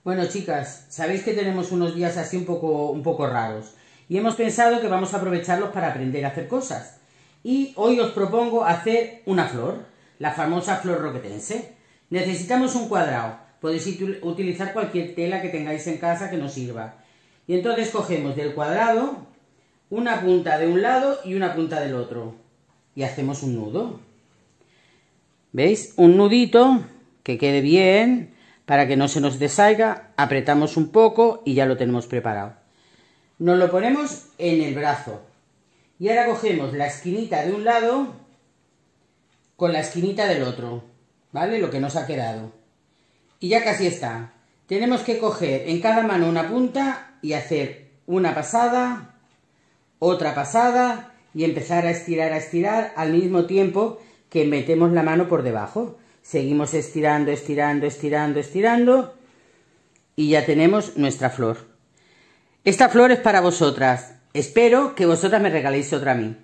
Bueno, chicas, sabéis que tenemos unos días así un poco raros y hemos pensado que vamos a aprovecharlos para aprender a hacer cosas. Y hoy os propongo hacer una flor, la famosa flor roquetense. Necesitamos un cuadrado, podéis utilizar cualquier tela que tengáis en casa que nos sirva. Y entonces cogemos del cuadrado una punta de un lado y una punta del otro y hacemos un nudo. ¿Veis? Un nudito que quede bien para que no se nos desaiga, apretamos un poco y ya lo tenemos preparado. Nos lo ponemos en el brazo y ahora cogemos la esquinita de un lado con la esquinita del otro, ¿vale? Lo que nos ha quedado. Y ya casi está. Tenemos que coger en cada mano una punta y hacer una pasada, otra pasada y empezar a estirar al mismo tiempo que metemos la mano por debajo. Seguimos estirando, estirando, estirando, estirando y ya tenemos nuestra flor. Esta flor es para vosotras. Espero que vosotras me regaléis otra a mí.